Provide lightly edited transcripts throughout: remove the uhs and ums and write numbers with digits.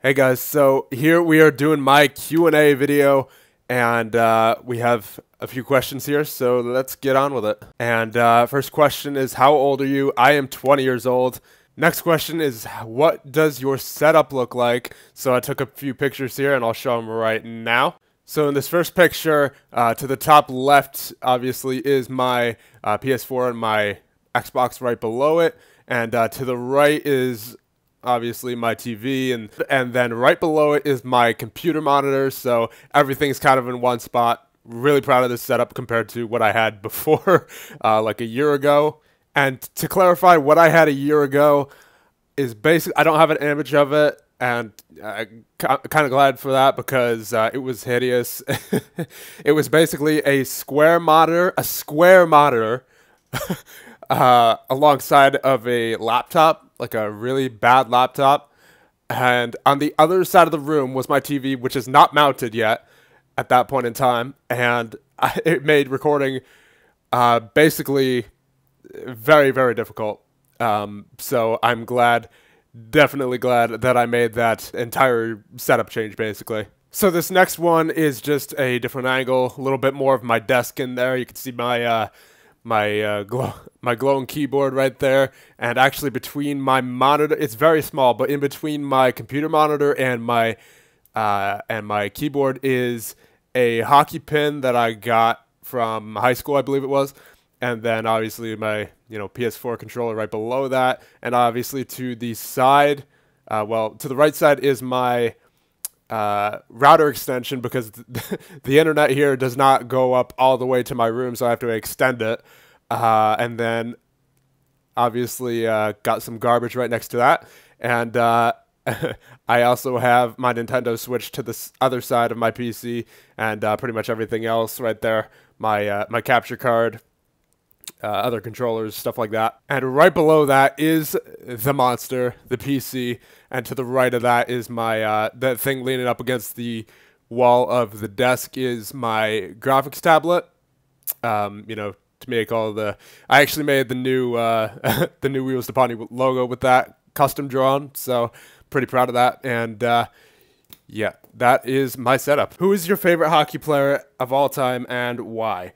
Hey guys, so here we are doing my Q&A video, and we have a few questions here, so let's get on with it. And first question is, how old are you? I am 20 years old. Next question is, what does your setup look like? So I took a few pictures here, and I'll show them right now. So in this first picture, to the top left, obviously, is my PS4 and my Xbox right below it, and to the right is obviously my TV, and then right below it is my computer monitor, so everything's kind of in one spot. Really proud of this setup compared to what I had before, like a year ago. And to clarify, what I had a year ago is basically, I don't have an image of it, and I'm kind of glad for that because it was hideous. It was basically a square monitor, alongside of a laptop, like a really bad laptop, and on the other side of the room was my TV, which is not mounted yet at that point in time, and it made recording basically very, very difficult. So I'm glad, definitely glad that I made that entire setup change, basically. So this next one is just a different angle, a little bit more of my desk in there. You can see my my glowing keyboard right there, and actually between my monitor, it's very small, but in between my computer monitor and my keyboard is a hockey pin that I got from high school, I believe it was, and then obviously my PS4 controller right below that, and obviously to the side, well, to the right side is my router extension, because the internet here does not go up all the way to my room, so I have to extend it. And then obviously got some garbage right next to that. And I also have my Nintendo Switch to the other side of my PC, and pretty much everything else right there. My capture card, other controllers, stuff like that. And right below that is the monster, the PC, and to the right of that is my that thing leaning up against the wall of the desk is my graphics tablet. To make all the, I actually made the new the new Wheels to Pony logo with that custom drawn, so pretty proud of that. And yeah, that is my setup. Who is your favorite hockey player of all time and why?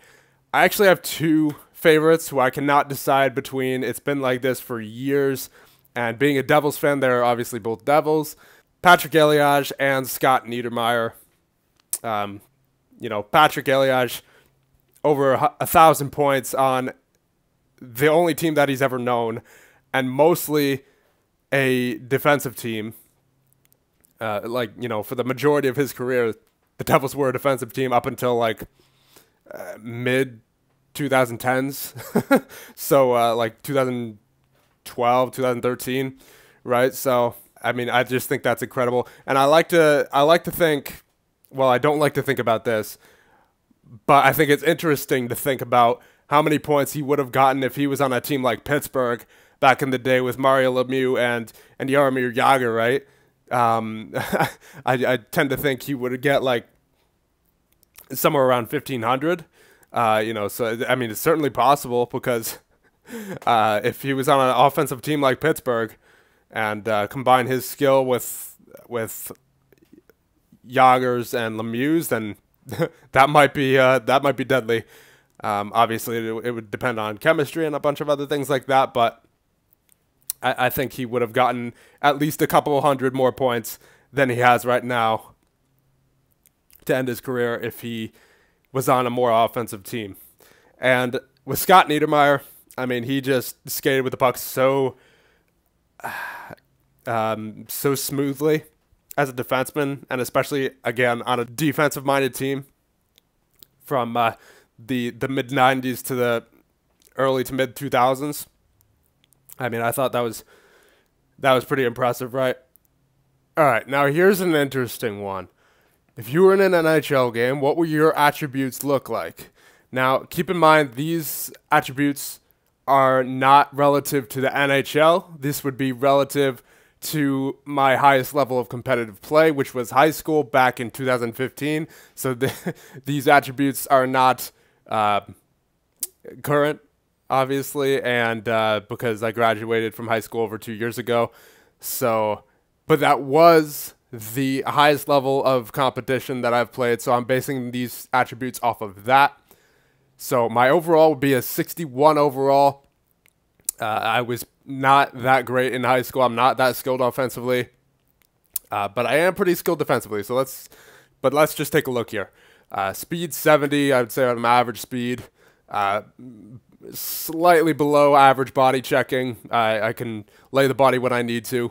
I actually have two favorites who I cannot decide between. It's been like this for years, and being a Devils fan, they're obviously both Devils. Patrick Elias and Scott Niedermayer. Patrick Elias, over 1,000 points on the only team that he's ever known, and mostly a defensive team. For the majority of his career, the Devils were a defensive team up until like mid 2010s. So like 2012, 2013, right? So I mean, I just think that's incredible, and I like to think, well, I don't like to think about this, but I think it's interesting to think about how many points he would have gotten if he was on a team like Pittsburgh back in the day with Mario Lemieux and Jaromir Jagr, right? I tend to think he would get like somewhere around 1,500. So I mean, it's certainly possible, because if he was on an offensive team like Pittsburgh and combine his skill with Jagr's and Lemieux's, then that might be deadly. Obviously, it would depend on chemistry and a bunch of other things like that, but I think he would have gotten at least a couple hundred more points than he has right now to end his career if he was on a more offensive team. And with Scott Niedermayer, I mean, he just skated with the puck so smoothly as a defenseman, and especially, again, on a defensive-minded team from the mid-'90s to the early to mid-2000s. I mean, I thought that was pretty impressive, right? All right, now here's an interesting one. If you were in an NHL game, what would your attributes look like? Now, keep in mind, these attributes are not relative to the NHL. This would be relative to my highest level of competitive play, which was high school back in 2015. So these attributes are not current, obviously, and because I graduated from high school over 2 years ago. So, but that was the highest level of competition that I've played, so I'm basing these attributes off of that. So my overall would be a 61 overall. I was not that great in high school. I'm not that skilled offensively, but I am pretty skilled defensively. So let's just take a look here. Speed 70, I would say I'm average speed. Slightly below average body checking. I can lay the body when I need to.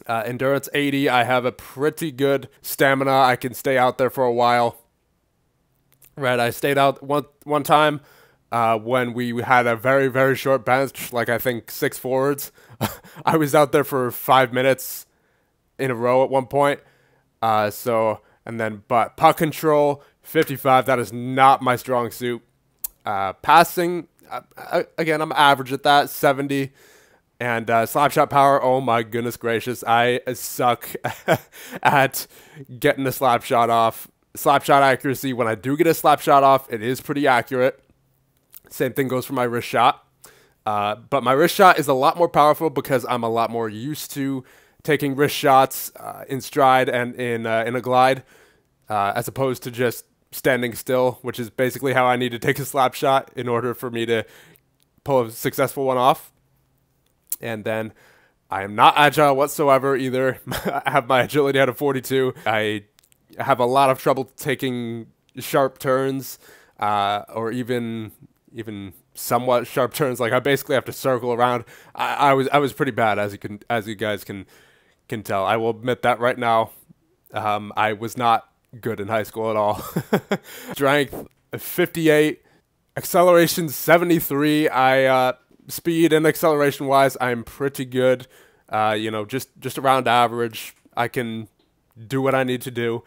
Endurance 80, I have a pretty good stamina. I can stay out there for a while. Right, I stayed out one time when we had a very, very short bench, like I think 6 forwards. I was out there for 5 minutes in a row at one point. But puck control, 55, that is not my strong suit. Passing, again, I'm average at that, 70. And slap shot power, oh my goodness gracious, I suck at getting a slap shot off. Slap shot accuracy, when I do get a slap shot off, it is pretty accurate. Same thing goes for my wrist shot. But my wrist shot is a lot more powerful because I'm a lot more used to taking wrist shots in stride and in a glide, as opposed to just standing still, which is basically how I need to take a slap shot in order for me to pull a successful one off. And then I am not agile whatsoever either. I have my agility at a 42. I have a lot of trouble taking sharp turns, or even somewhat sharp turns. Like I basically have to circle around. I was pretty bad, as you guys can tell. I will admit that right now. I was not good in high school at all. Strength 58, acceleration 73. Speed and acceleration wise, I'm pretty good. Just around average. I can do what I need to do.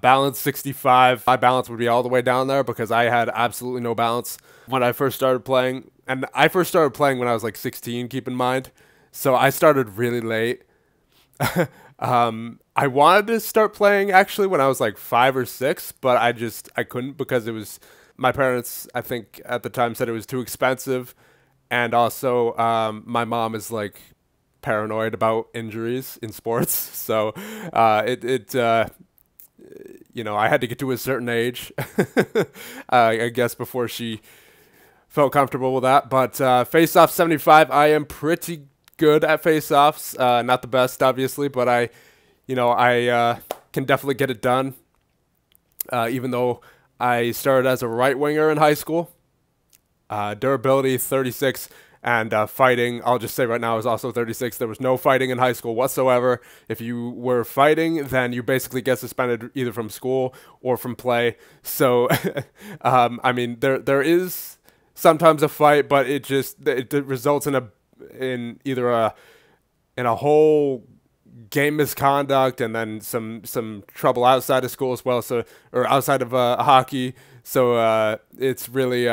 Balance 65. My balance would be all the way down there because I had absolutely no balance when I first started playing. And I first started playing when I was like 16, keep in mind. So I started really late. I wanted to start playing actually when I was like 5 or 6, but I couldn't because it was, my parents, I think at the time, said it was too expensive. And also, my mom is like paranoid about injuries in sports. So, I had to get to a certain age, I guess, before she felt comfortable with that. But face-off 75, I am pretty good at face-offs. Not the best, obviously, but I can definitely get it done. Even though I started as a right winger in high school. Durability 36, and fighting, I'll just say right now, is also 36. There was no fighting in high school whatsoever. If you were fighting, then you basically get suspended either from school or from play. So, I mean, there is sometimes a fight, but it results in either a whole game misconduct and then some trouble outside of school as well. So, or outside of hockey. So it's really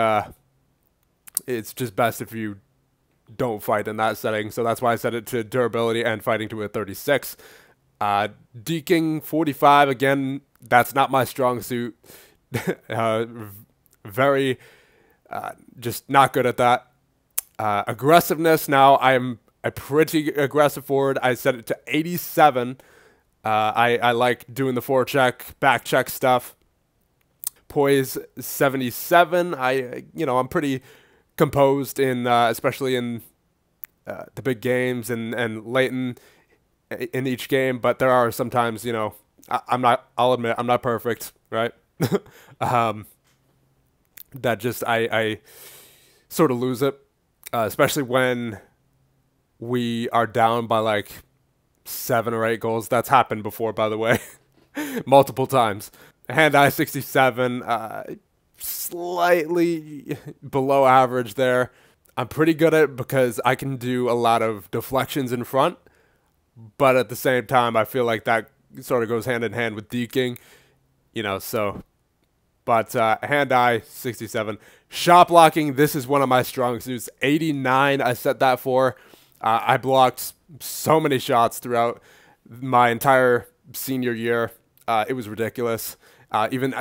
it's just best if you don't fight in that setting. So that's why I set it to durability and fighting to a 36. Deking 45, again, that's not my strong suit. Very, just not good at that. Aggressiveness, now I'm a pretty aggressive forward. I set it to 87. I like doing the forecheck, back check stuff. Poise 77. I'm pretty composed in especially in the big games and late in each game, but there are sometimes I'll admit I'm not perfect, right? That just I sort of lose it, especially when we are down by like 7 or 8 goals. That's happened before, by the way. Multiple times. Hand-eye 67, slightly below average there. I'm pretty good at it because I can do a lot of deflections in front, but at the same time, I feel like that sort of goes hand in hand with deking, But hand-eye 67. Shot blocking, this is one of my strong suits. 89, I set that for. I blocked so many shots throughout my entire senior year. It was ridiculous. Even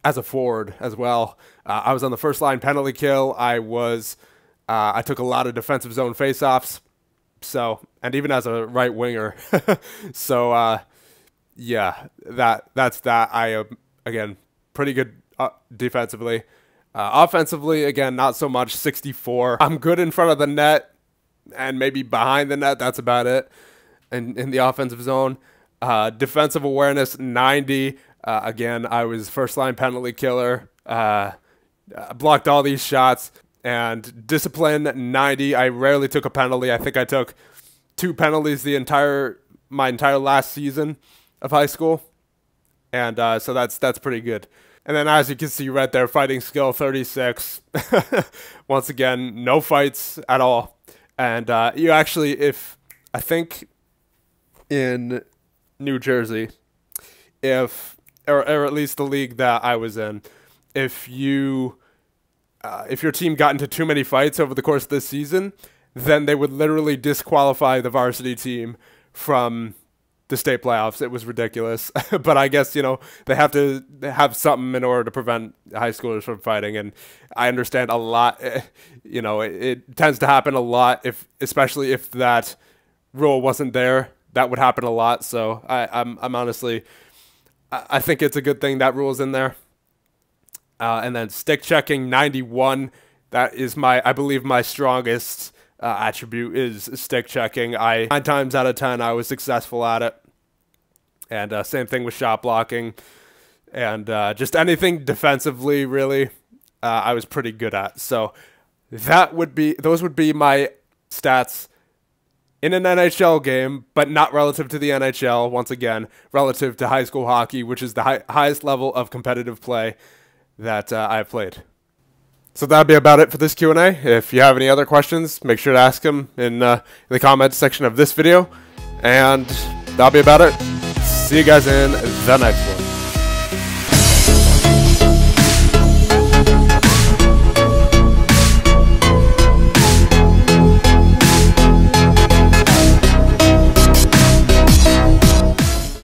as a forward as well. I was on the first line penalty kill. I took a lot of defensive zone faceoffs. So, and even as a right winger. So, yeah, that's that. I am, again, pretty good defensively. Offensively, again, not so much. 64. I'm good in front of the net and maybe behind the net. That's about it. In the offensive zone. Defensive awareness, 90. Again, I was first line penalty killer. Blocked all these shots. And discipline, 90. I rarely took a penalty. I think I took 2 penalties my entire last season of high school. And so that's pretty good. And then as you can see right there, fighting skill, 36. Once again, no fights at all. And you actually, I think in New Jersey, or at least the league that I was in, if your team got into too many fights over the course of this season, then they would literally disqualify the varsity team from the state playoffs. It was ridiculous. But I guess, they have to have something in order to prevent high schoolers from fighting. And I understand a lot, it tends to happen a lot, especially if that rule wasn't there. That would happen a lot. So I'm honestly, I think it's a good thing that rule's in there. And then stick checking, 91. That is I believe my strongest attribute is stick checking. 9 times out of 10, I was successful at it. And same thing with shot blocking. And just anything defensively, really, I was pretty good at. So those would be my stats in an NHL game, but not relative to the NHL, once again, relative to high school hockey, which is the highest level of competitive play that I've played. So that'd be about it for this Q&A. If you have any other questions, make sure to ask them in the comments section of this video. And that'll be about it. See you guys in the next one.